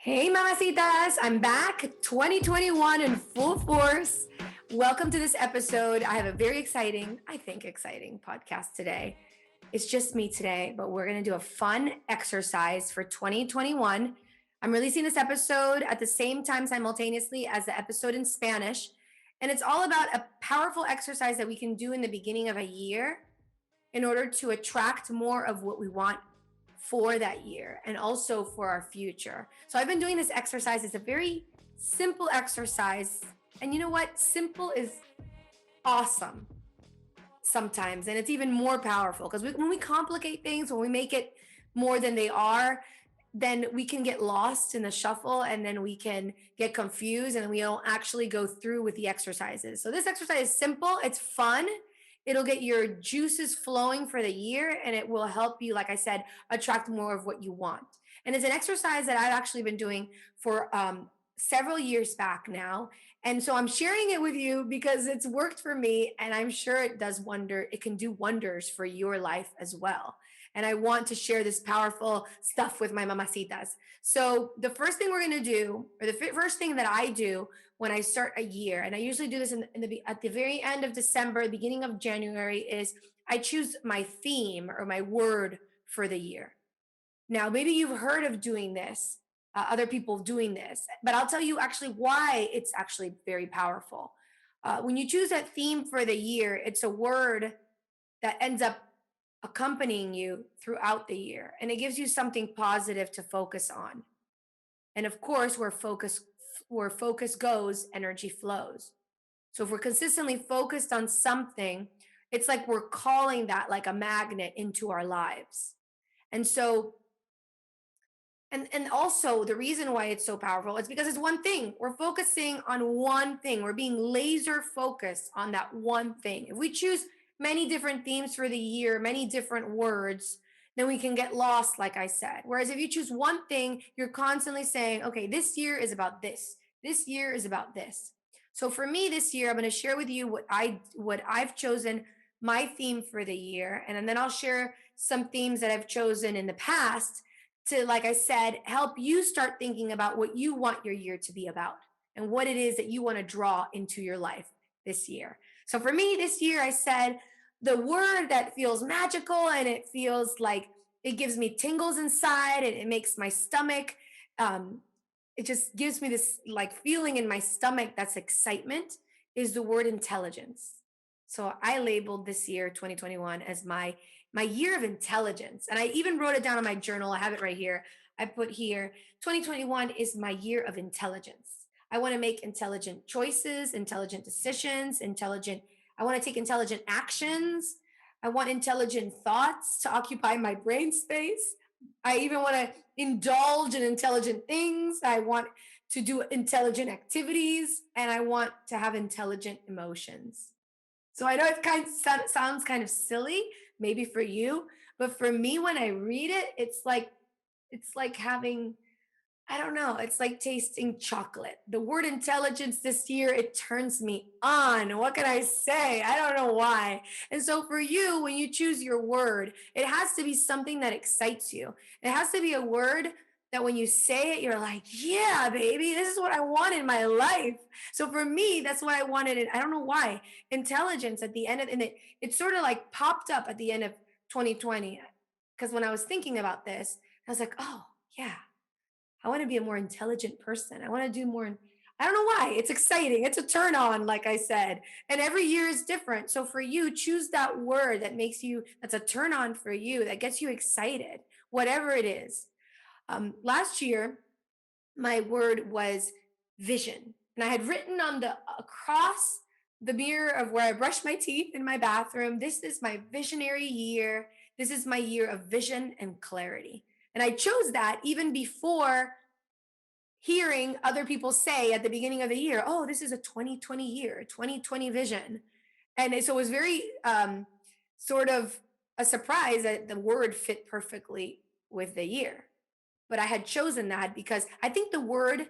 Hey, mamacitas, I'm back 2021 in full force. Welcome to this episode. I have a very exciting podcast today. It's just me today, but we're going to do a fun exercise for 2021. I'm releasing this episode at the same time simultaneously as the episode in Spanish. And it's all about a powerful exercise that we can do in the beginning of a year in order to attract more of what we want for that year and also for our future. So I've been doing this exercise. It's a very simple exercise. And you know what? Simple is awesome sometimes. And it's even more powerful because when we complicate things, when we make it more than they are, then we can get lost in the shuffle and then we can get confused and we don't actually go through with the exercises. So this exercise is simple, it's fun. It'll get your juices flowing for the year and it will help you, like I said, attract more of what you want. And it's an exercise that I've actually been doing for several years back now. And so I'm sharing it with you because it's worked for me and I'm sure it can do wonders for your life as well. And I want to share this powerful stuff with my mamacitas. So the first thing we're going to do, or the first thing that I do when I start a year, and I usually do this at the very end of December, beginning of January, is I choose my theme or my word for the year. Now, maybe you've heard of doing this, other people doing this, but I'll tell you actually why it's actually very powerful. When you choose that theme for the year, it's a word that ends up accompanying you throughout the year, and it gives you something positive to focus on. And of course, where focus goes, energy flows. So if we're consistently focused on something, it's like we're calling that like a magnet into our lives. And so and also the reason why it's so powerful is because it's one thing. We're focusing on one thing. We're being laser focused on that one thing. If we choose many different themes for the year, many different words, then we can get lost, like I said. Whereas if you choose one thing, you're constantly saying, okay, this year is about this. This year is about this. So for me this year, I'm going to share with you what I've chosen my theme for the year, and then I'll share some themes that I've chosen in the past to, like I said, help you start thinking about what you want your year to be about and what it is that you want to draw into your life this year. So for me this year, I said the word that feels magical and it feels like it gives me tingles inside and it makes my stomach, it just gives me this like feeling in my stomach that's excitement, is the word intelligence. So I labeled this year 2021 as my year of intelligence. And I even wrote it down on my journal. I have it right here. I put here 2021 is my year of intelligence. I want to make intelligent choices, intelligent decisions, I want to take intelligent actions. I want intelligent thoughts to occupy my brain space. I even want to indulge in intelligent things. I want to do intelligent activities and I want to have intelligent emotions. So I know it sounds kind of silly, maybe for you, but for me, when I read it, it's like having, I don't know, it's like tasting chocolate. The word intelligence this year, it turns me on. What can I say? I don't know why. And so for you, when you choose your word, it has to be something that excites you. It has to be a word that when you say it, you're like, yeah, baby, this is what I want in my life. So for me, that's what I wanted. And I don't know why. Intelligence at the end of, and it sort of like popped up at the end of 2020. Because when I was thinking about this, I was like, oh, yeah, I want to be a more intelligent person. I want to do more. I don't know why. It's exciting. It's a turn on, like I said. And every year is different. So for you, choose that word that's a turn on for you, that gets you excited, whatever it is. Last year, my word was vision. And I had written on across the mirror of where I brush my teeth in my bathroom, this is my visionary year. This is my year of vision and clarity. And I chose that even before hearing other people say at the beginning of the year, oh, this is a 2020 year, 2020 vision. And so it was very sort of a surprise that the word fit perfectly with the year. But I had chosen that because I think the word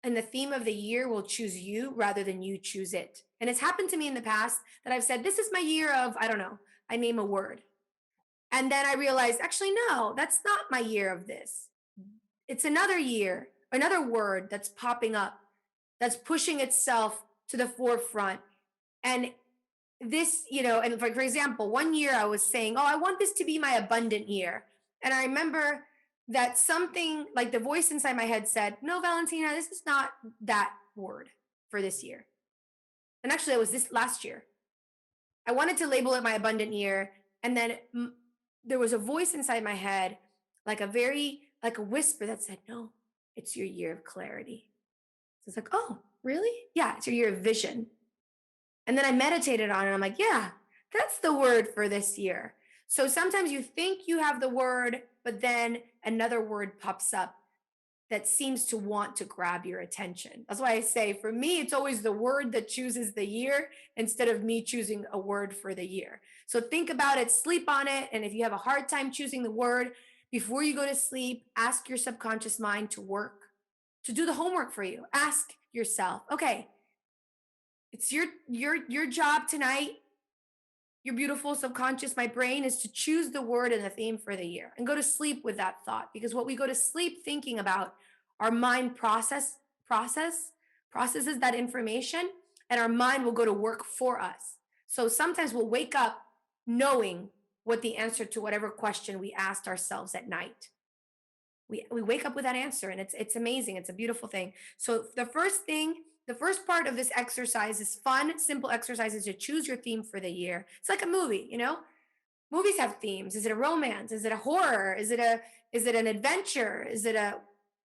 and the theme of the year will choose you rather than you choose it. And it's happened to me in the past that I've said, this is my year of, I don't know, I name a word. And then I realized, actually, no, that's not my year of this. It's another year another word that's popping up, that's pushing itself to the forefront. And this, and for example, one year I was saying, oh, I want this to be my abundant year. And I remember that something like the voice inside my head said, no, Valentina, this is not that word for this year. And actually, it was this last year. I wanted to label it my abundant year. And then there was a voice inside my head, like a whisper that said, no, it's your year of clarity. So it's like, oh, really? Yeah, it's your year of vision. And then I meditated on it. I'm like, yeah, that's the word for this year. So sometimes you think you have the word, but then another word pops up that seems to want to grab your attention. That's why I say, for me, it's always the word that chooses the year instead of me choosing a word for the year. So think about it, sleep on it. And if you have a hard time choosing the word, before you go to sleep, ask your subconscious mind to do the homework for you. Ask yourself, okay, it's your job tonight. Your beautiful subconscious, my brain, is to choose the word and the theme for the year and go to sleep with that thought. Because what we go to sleep thinking about, our mind processes that information, and our mind will go to work for us. So sometimes we'll wake up knowing what the answer to whatever question we asked ourselves at night. We wake up with that answer, and it's amazing. It's a beautiful thing. So the first part of this exercise is fun, simple exercises to choose your theme for the year. It's like a movie, Movies have themes. Is it a romance? Is it a horror? Is it an adventure? Is it a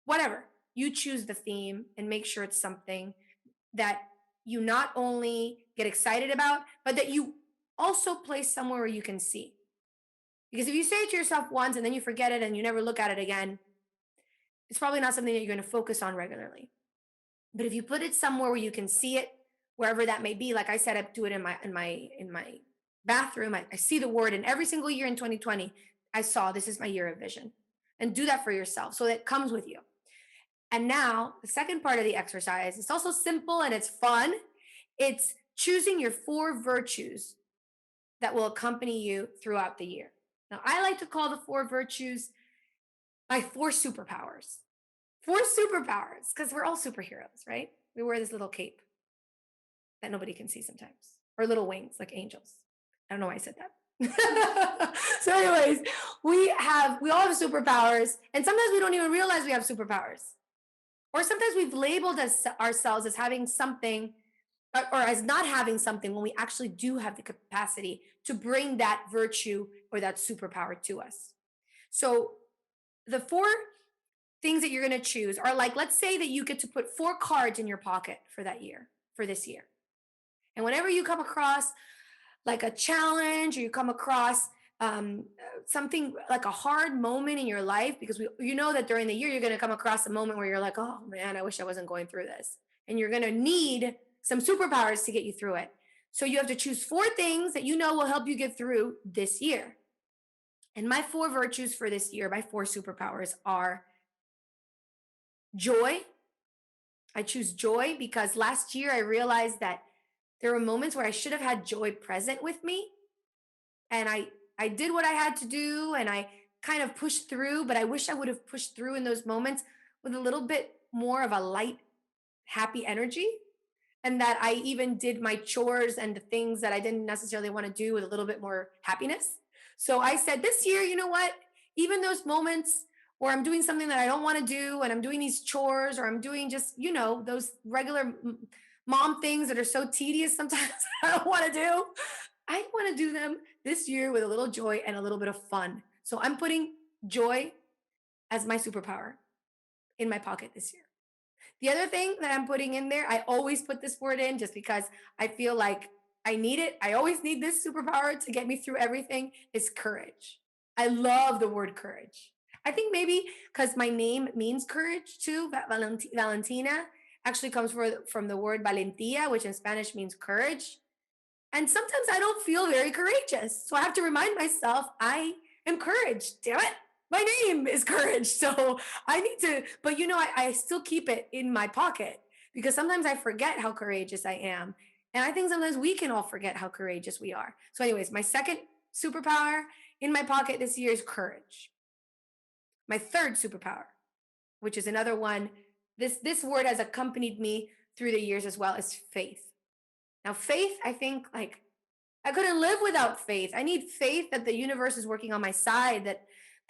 whatever? You choose the theme and make sure it's something that you not only get excited about, but that you also place somewhere where you can see. Because if you say it to yourself once and then you forget it and you never look at it again, it's probably not something that you're going to focus on regularly. But if you put it somewhere where you can see it, wherever that may be, like I said, I do it in my bathroom. I see the word, and every single year in 2020, I saw this is my year of vision. And do that for yourself so that it comes with you. And now the second part of the exercise, it's also simple and it's fun. It's choosing your 4 virtues that will accompany you throughout the year. Now, I like to call the 4 virtues my 4 superpowers. 4 superpowers, because we're all superheroes, right? We wear this little cape that nobody can see sometimes, or little wings like angels. I don't know why I said that. So, anyways, we all have superpowers, and sometimes we don't even realize we have superpowers. Or sometimes we've labeled ourselves as having something or as not having something when we actually do have the capacity to bring that virtue or that superpower to us. So the 4 things that you're going to choose are like, let's say that you get to put 4 cards in your pocket for that year, for this year. And whenever you come across like a challenge, or you come across something like a hard moment in your life, because you know that during the year you're going to come across a moment where you're like, oh man, I wish I wasn't going through this. And you're going to need some superpowers to get you through it. So you have to choose 4 things that you know will help you get through this year. And my 4 virtues for this year, my 4 superpowers are joy. I choose joy because last year I realized that there were moments where I should have had joy present with me. And I did what I had to do and I kind of pushed through, but I wish I would have pushed through in those moments with a little bit more of a light, happy energy. And that I even did my chores and the things that I didn't necessarily want to do with a little bit more happiness. So I said, this year, you know what? Even those moments where I'm doing something that I don't want to do and I'm doing these chores or I'm doing just, those regular mom things that are so tedious sometimes I don't want to do. I want to do them this year with a little joy and a little bit of fun. So I'm putting joy as my superpower in my pocket this year. The other thing that I'm putting in there, I always put this word in just because I feel like I need it. I always need this superpower to get me through everything, is courage. I love the word courage. I think maybe because my name means courage too. Valentina actually comes from the word valentía, which in Spanish means courage. And sometimes I don't feel very courageous. So I have to remind myself I am courage. Damn it. My name is courage. So I need to, but I still keep it in my pocket because sometimes I forget how courageous I am. And I think sometimes we can all forget how courageous we are. So, anyways, my second superpower in my pocket this year is courage. My third superpower, which is another one this word has accompanied me through the years as well, is faith. Now, faith, I think, like, I couldn't live without faith. I need faith that the universe is working on my side, that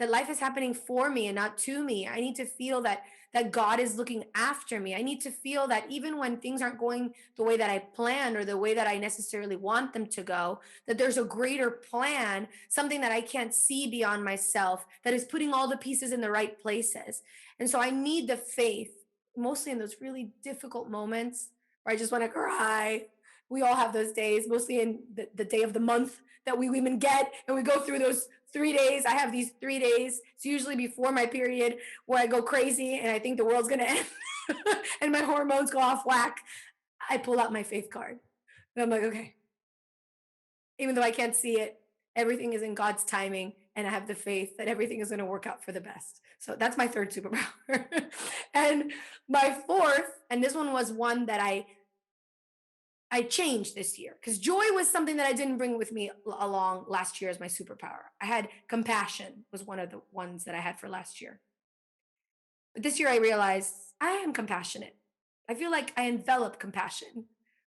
life is happening for me and not to me. I need to feel that God is looking after me. I need to feel that even when things aren't going the way that I planned or the way that I necessarily want them to go, that there's a greater plan, something that I can't see beyond myself, that is putting all the pieces in the right places. And so I need the faith, mostly in those really difficult moments where I just want to cry. We all have those days, mostly in the day of the month that we women get, and we go through those 3 days. I have these 3 days. It's usually before my period where I go crazy and I think the world's gonna end and my hormones go off whack. I pull out my faith card. And I'm like, okay, even though I can't see it, everything is in God's timing, and I have the faith that everything is gonna work out for the best. So that's my third superpower. And my fourth, and this one was one that I changed this year, because joy was something that I didn't bring with me along last year as my superpower. I had compassion, was one of the ones that I had for last year. But this year I realized I am compassionate. I feel like I envelop compassion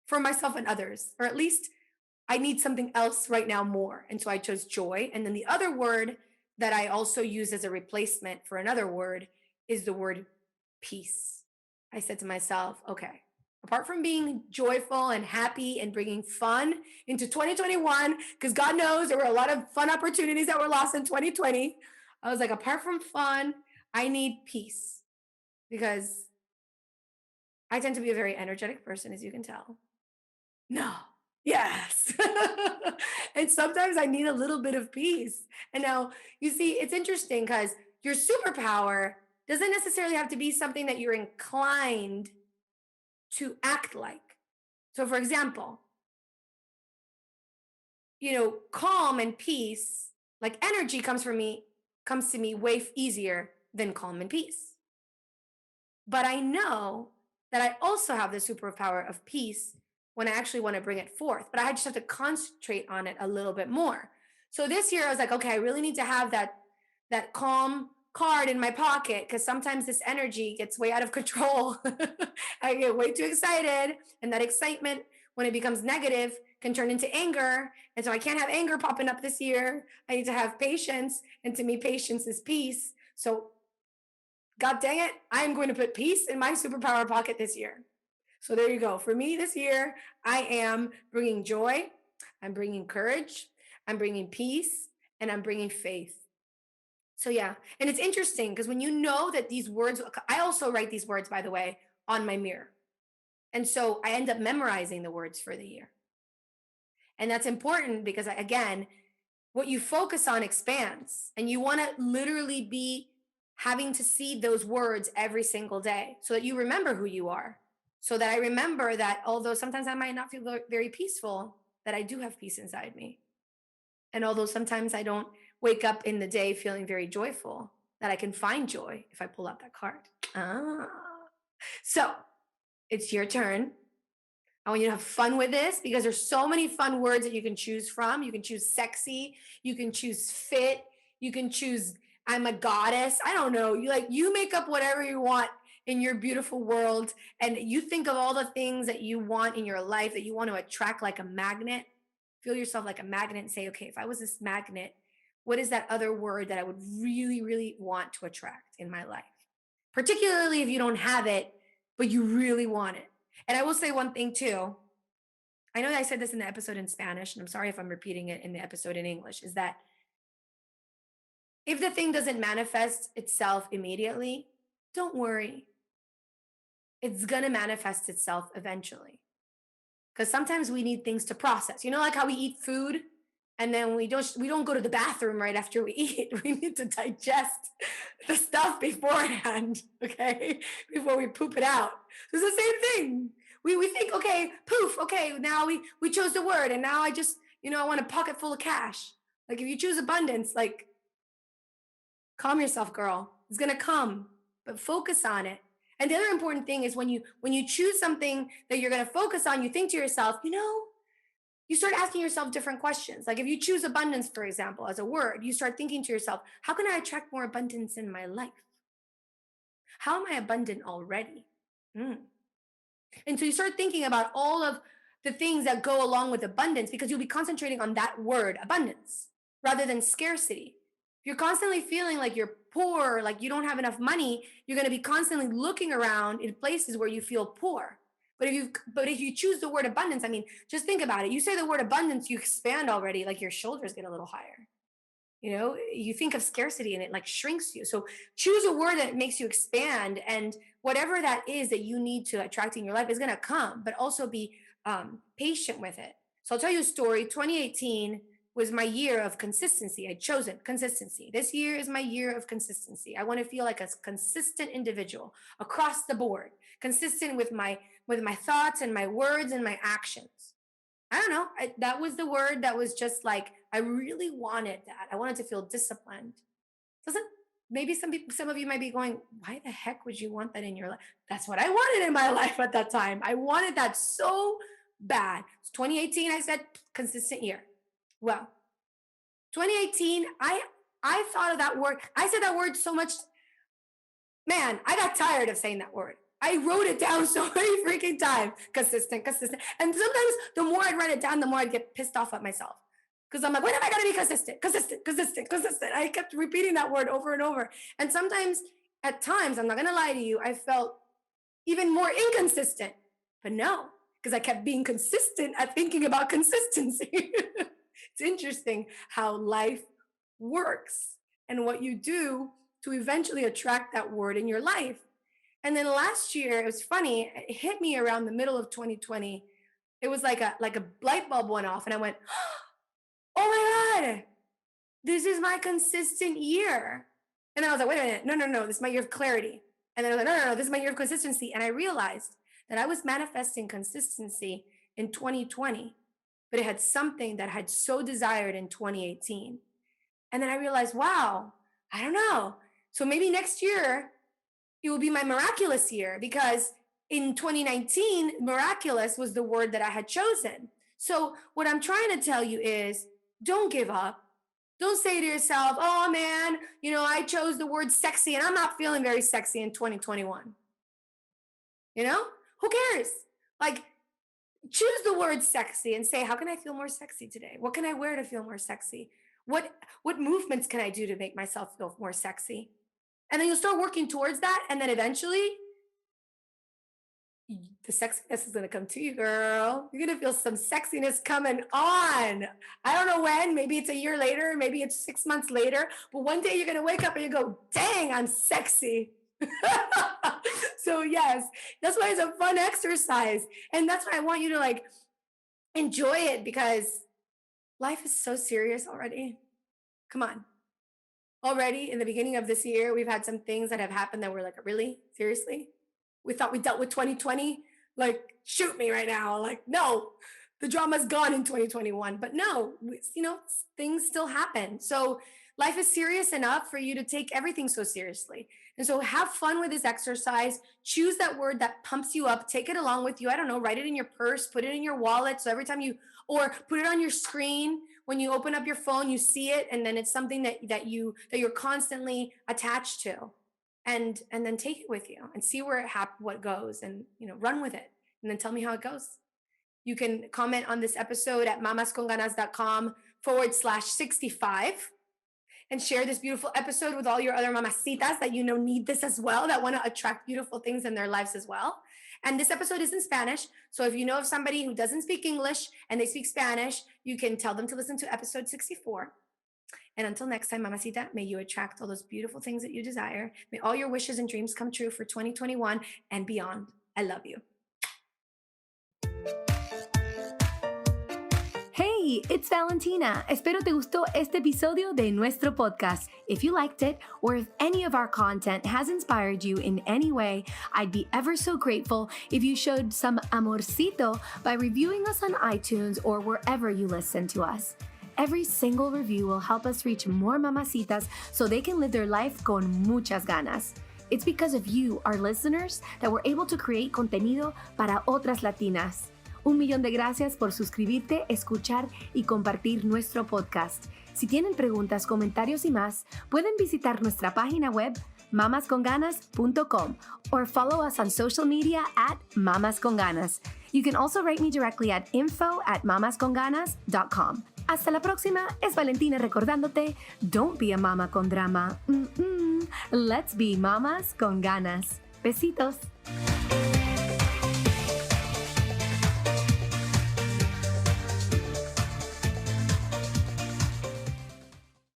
for myself and others, or at least I need something else right now more. And so I chose joy. And then the other word that I also use as a replacement for another word is the word peace. I said to myself, okay, apart from being joyful and happy and bringing fun into 2021, because God knows there were a lot of fun opportunities that were lost in 2020. I was like, apart from fun, I need peace, because I tend to be a very energetic person, as you can tell. No. Yes. And sometimes I need a little bit of peace. And now, you see, it's interesting because your superpower doesn't necessarily have to be something that you're inclined to act like. So, for example, calm and peace, like energy comes to me way easier than calm and peace. But I know that I also have the superpower of peace when I actually want to bring it forth. But I just have to concentrate on it a little bit more. So this year I was like, okay, I really need to have that calm card in my pocket, because sometimes this energy gets way out of control. I get way too excited, and that excitement, when it becomes negative, can turn into anger. And so I can't have anger popping up this year. I need to have patience, and to me patience is peace. So God dang it, I'm going to put peace in my superpower pocket this year. So there you go. For me this year, I am bringing joy, I'm bringing courage, I'm bringing peace, and I'm bringing faith. So yeah, and it's interesting because when you know that these words, I also write these words, by the way, on my mirror. And so I end up memorizing the words for the year. And that's important because, again, what you focus on expands, and you want to literally be having to see those words every single day so that you remember who you are. So that I remember that although sometimes I might not feel very peaceful, that I do have peace inside me. And although sometimes I don't wake up in the day feeling very joyful, that I can find joy if I pull out that card. Ah. So it's your turn. I want you to have fun with this, because there's so many fun words that you can choose from. You can choose sexy, you can choose fit, you can choose I'm a goddess. I don't know. You make up whatever you want in your beautiful world, and you think of all the things that you want in your life that you want to attract like a magnet. Feel yourself like a magnet and say, okay, if I was this magnet, what is that other word that I would really, really want to attract in my life? Particularly if you don't have it, but you really want it. And I will say one thing too. I know that I said this in the episode in Spanish, and I'm sorry if I'm repeating it in the episode in English, is that if the thing doesn't manifest itself immediately, don't worry. It's going to manifest itself eventually. Because sometimes we need things to process. Like how we eat food and then we don't go to the bathroom right after we eat. We need to digest the stuff beforehand, okay? Before we poop it out. It's the same thing. We think, okay, poof, okay, now we chose the word, and now I just, I want a pocket full of cash. Like if you choose abundance, like, calm yourself, girl. It's gonna come, but focus on it. And the other important thing is when you choose something that you're gonna focus on, you think to yourself, you start asking yourself different questions. Like if you choose abundance, for example, as a word, you start thinking to yourself, how can I attract more abundance in my life? How am I abundant already? Mm. And so you start thinking about all of the things that go along with abundance because you'll be concentrating on that word, abundance, rather than scarcity. If you're constantly feeling like you're poor, like you don't have enough money, you're going to be constantly looking around in places where you feel poor. But if you choose the word abundance, I mean, just think about it. You say the word abundance, you expand already, like your shoulders get a little higher. You think of scarcity and it like shrinks you. So choose a word that makes you expand, and whatever that is that you need to attract in your life is going to come, but also be patient with it. So I'll tell you a story. 2018 was my year of consistency. I'd chosen consistency. This year is my year of consistency. I want to feel like a consistent individual across the board, consistent with my thoughts and my words and my actions. I don't know. That was the word that was just like, I really wanted that. I wanted to feel disciplined. Doesn't maybe some of you might be going, why the heck would you want that in your life? That's what I wanted in my life at that time. I wanted that so bad. It's 2018, I said, consistent year. Well, 2018, I thought of that word. I said that word so much. Man, I got tired of saying that word. I wrote it down so many freaking times. Consistent. And sometimes the more I'd write it down, the more I'd get pissed off at myself. Because I'm like, when am I going to be consistent? Consistent. I kept repeating that word over and over. And sometimes, at times, I'm not going to lie to you, I felt even more inconsistent. But no, because I kept being consistent at thinking about consistency. It's interesting how life works and what you do to eventually attract that word in your life. And then last year, it was funny, it hit me around the middle of 2020. It was like a light bulb went off and I went, oh my God, this is my consistent year. And then I was like, wait a minute, no, this is my year of clarity. And then I was like, no, this is my year of consistency. And I realized that I was manifesting consistency in 2020, but it had something that I had so desired in 2018. And then I realized, wow, I don't know. So maybe next year, it will be my miraculous year, because in 2019, miraculous was the word that I had chosen. So what I'm trying to tell you is, don't give up. Don't say to yourself, oh man, I chose the word sexy and I'm not feeling very sexy in 2021. Who cares? Like, choose the word sexy and say, how can I feel more sexy today? What can I wear to feel more sexy? What movements can I do to make myself feel more sexy? And then you'll start working towards that. And then eventually the sexiness is going to come to you, girl. You're going to feel some sexiness coming on. I don't know when. Maybe it's a year later. Maybe it's 6 months later. But one day you're going to wake up and you go, dang, I'm sexy. So yes, that's why it's a fun exercise. And that's why I want you to enjoy it, because life is so serious already. Come on. Already in the beginning of this year, we've had some things that have happened that were like, really? Seriously? We thought we dealt with 2020? Shoot me right now. No, the drama's gone in 2021. But no, things still happen. So life is serious enough for you to take everything so seriously. And so have fun with this exercise. Choose that word that pumps you up. Take it along with you. I don't know, write it in your purse, put it in your wallet. So every time or put it on your screen. When you open up your phone, you see it, and then it's something that you're constantly attached to, and then take it with you and see what goes, and run with it, and then tell me how it goes. You can comment on this episode at mamasconganas.com/65 and share this beautiful episode with all your other mamacitas that need this as well, that want to attract beautiful things in their lives as well. And this episode is in Spanish. So if you know of somebody who doesn't speak English and they speak Spanish, you can tell them to listen to episode 64. And until next time, mamacita, may you attract all those beautiful things that you desire. May all your wishes and dreams come true for 2021 and beyond. I love you. Hey, it's Valentina. Espero te gustó este episodio de nuestro podcast. If you liked it, or if any of our content has inspired you in any way, I'd be ever so grateful if you showed some amorcito by reviewing us on iTunes or wherever you listen to us. Every single review will help us reach more mamacitas so they can live their life con muchas ganas. It's because of you, our listeners, that we're able to create contenido para otras latinas. 1,000,000 de gracias por suscribirte, escuchar y compartir nuestro podcast. Si tienen preguntas, comentarios y más, pueden visitar nuestra página web mamasconganas.com or follow us on social media at Mamas Con Ganas. You can also write me directly at info@mamasconganas.com. Hasta la próxima, es Valentina recordándote, don't be a mama con drama. Let's be mamas con ganas. Besitos.